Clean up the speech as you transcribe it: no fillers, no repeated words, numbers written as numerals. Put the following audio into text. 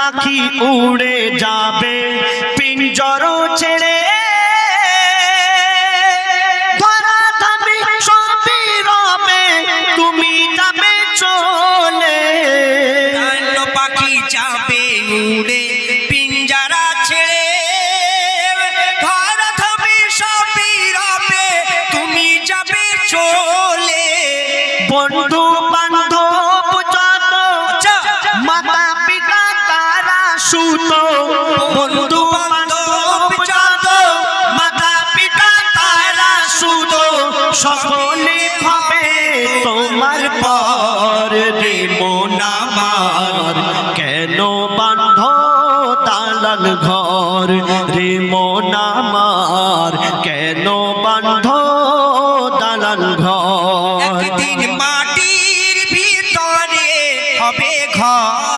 পাখি উড়ে যাবে পিঞ্জর ছেড়ে, ধরা ধামে সবই রবে তুমি যাবে চলে। পাখি যাবে উড়ে পিঞ্জরা ছেড়ে, ধরা ধামে সবই রবে তুমি যাবে চলে। বন্ধু বান্ধব যত মাতা পিতা তারা সুত, বন্ধু বান্ধব যত মাতা পিতা তারা সুত, সকলে হবে তোমার পর। রে মন আমার কেন বান্ধ দালান ঘর, রে মন আমার